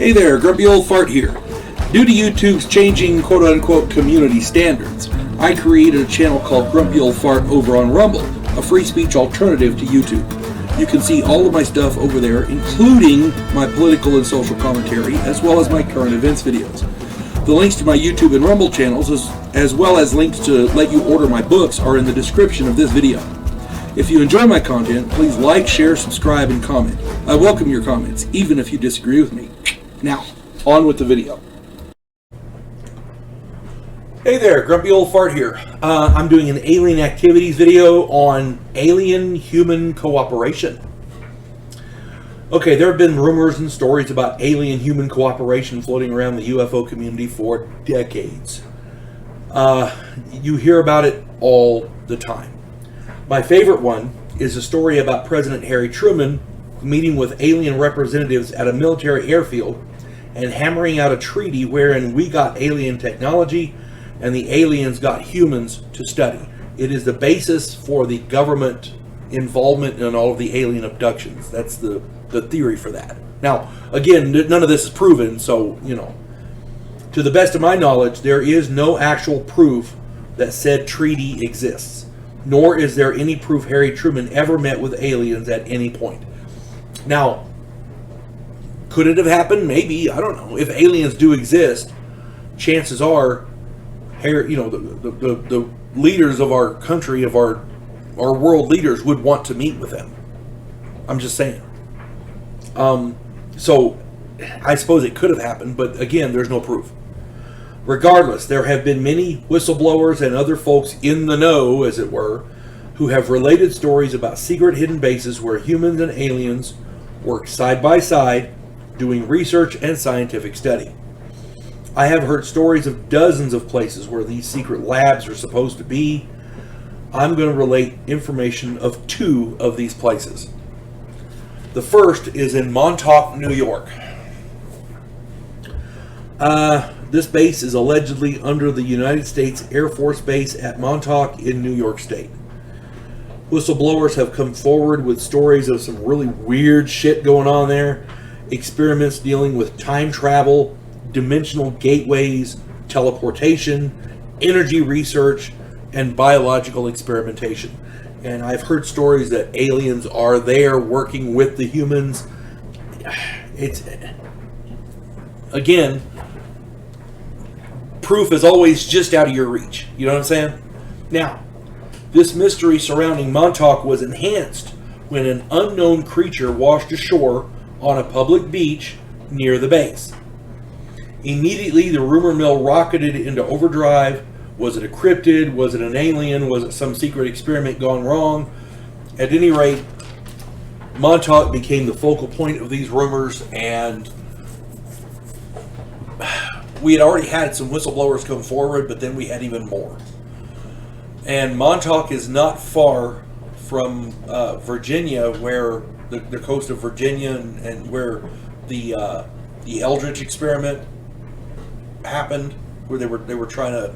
Hey there, Grumpy Old Fart here. Due to YouTube's changing quote-unquote community standards, I created a channel called Grumpy Old Fart over on Rumble, a free speech alternative to YouTube. You can see all of my stuff over there, including my political and social commentary, as well as my current events videos. The links to my YouTube and Rumble channels, as well as links to let you order my books, are in the description of this video. If you enjoy my content, please like, share, subscribe, and comment. I welcome your comments, even if you disagree with me. Now, on with the video. Hey there, Grumpy Old Fart here. I'm doing an alien activities video on alien-human cooperation. Okay, there have been rumors and stories about alien-human cooperation floating around the UFO community for decades. You hear about it all the time. My favorite one is a story about President Harry Truman meeting with alien representatives at a military airfield and hammering out a treaty wherein we got alien technology and the aliens got humans to study. It is the basis for the government involvement in all of the alien abductions. That's the theory for that. Now, again, none of this is proven, so, to the best of my knowledge, there is no actual proof that said treaty exists, nor is there any proof Harry Truman ever met with aliens at any point. Now, could it have happened? Maybe. I don't know. If aliens do exist, chances are, the leaders of our country, of our world leaders, would want to meet with them. I'm just saying. So, I suppose it could have happened, but again, there's no proof. Regardless, there have been many whistleblowers and other folks in the know, as it were, who have related stories about secret hidden bases where humans and aliens work side by side, doing research and scientific study. I have heard stories of dozens of places where these secret labs are supposed to be. I'm going to relate information of two of these places. The first is in Montauk, New York. This base is allegedly under the United States Air Force Base at Montauk in New York State. Whistleblowers have come forward with stories of some really weird shit going on there. Experiments dealing with time travel, dimensional gateways, teleportation, energy research, and biological experimentation. And I've heard stories that aliens are there working with the humans. It's, again, proof is always just out of your reach. You know what I'm saying? Now, this mystery surrounding Montauk was enhanced when an unknown creature washed ashore on a public beach near the base. Immediately, the rumor mill rocketed into overdrive. Was it a cryptid? Was it an alien? Was it some secret experiment gone wrong? At any rate, Montauk became the focal point of these rumors, and we had already had some whistleblowers come forward, but then we had even more. And Montauk is not far from Virginia, where the coast of Virginia and where the Eldridge experiment happened, where they were trying to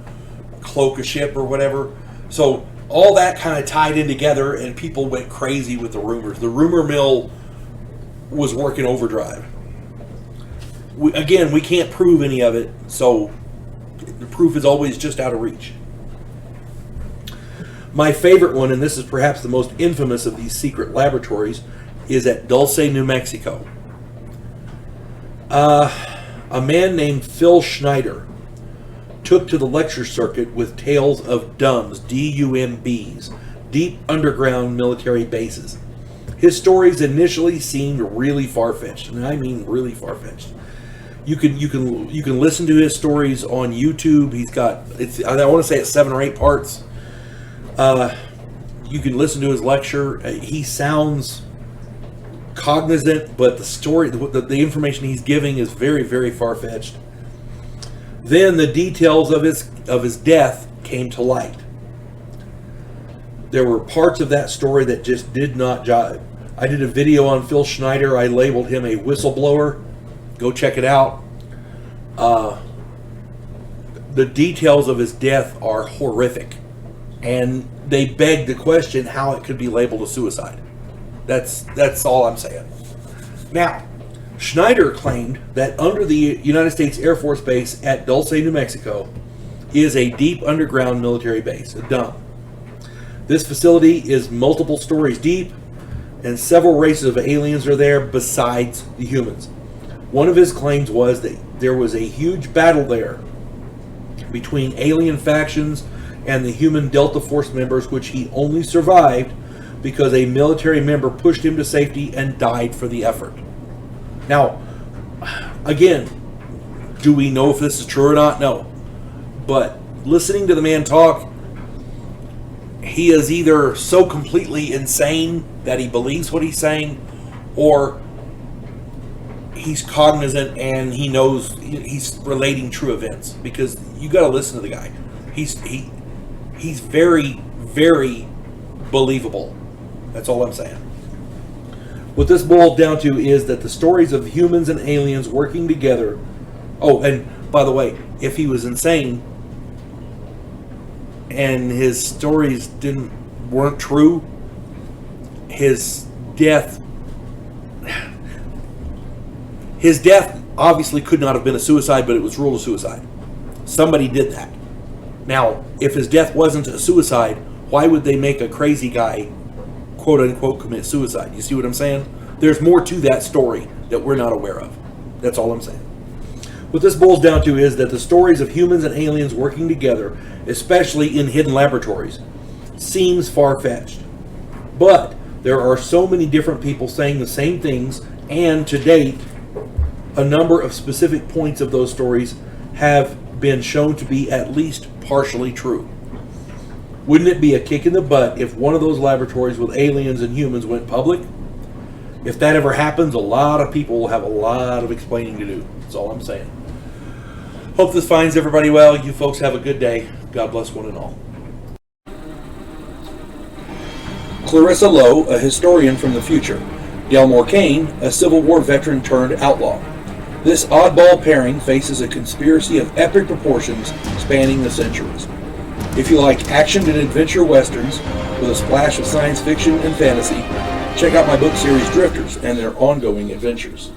cloak a ship or whatever. So all that kind of tied in together, and people went crazy with the rumors. The rumor mill was working overdrive. We can't prove any of it, so the proof is always just out of reach. My favorite one, and this is perhaps the most infamous of these secret laboratories, is at Dulce, New Mexico. A man named Phil Schneider took to the lecture circuit with tales of DUMBs, D-U-M-Bs, deep underground military bases. His stories initially seemed really far-fetched, and I mean really far-fetched. You can listen to his stories on YouTube. He's got, I want to say it's 7 or 8 parts. You can listen to his lecture. He sounds cognizant, but the story, the information he's giving is very, very far-fetched. Then the details of his death came to light. There were parts of that story that just did not jive. I did a video on Phil Schneider. I labeled him a whistleblower. Go check it out. The details of his death are horrific, and they beg the question how it could be labeled a suicide. That's all I'm saying. Now, Schneider claimed that under the United States Air Force Base at Dulce, New Mexico, is a deep underground military base, a dump. This facility is multiple stories deep, and several races of aliens are there besides the humans. One of his claims was that there was a huge battle there between alien factions and the human Delta Force members, which he only survived because a military member pushed him to safety and died for the effort. Now, again, do we know if this is true or not? No. But listening to the man talk, he is either so completely insane that he believes what he's saying, or he's cognizant and he knows he's relating true events. Because you got to listen to the guy. He's very, very believable. That's all I'm saying. What this boils down to is that the stories of humans and aliens working together. Oh, and by the way, if he was insane and his stories weren't true, his death obviously could not have been a suicide, but it was ruled a suicide. Somebody did that. Now, if his death wasn't a suicide, why would they make a crazy guy, quote unquote, commit suicide? You see what I'm saying? There's more to that story that we're not aware of. That's all I'm saying. What this boils down to is that the stories of humans and aliens working together, especially in hidden laboratories, seems far-fetched. But there are so many different people saying the same things, and to date, a number of specific points of those stories have been shown to be at least partially true. Wouldn't it be a kick in the butt if one of those laboratories with aliens and humans went public? If that ever happens, a lot of people will have a lot of explaining to do. That's all I'm saying. Hope this finds everybody well. You folks have a good day. God bless one and all. Clarissa Lowe, a historian from the future. Delmore Kane, a Civil War veteran turned outlaw. This oddball pairing faces a conspiracy of epic proportions spanning the centuries. If you like action and adventure westerns with a splash of science fiction and fantasy, check out my book series Drifters and their ongoing adventures.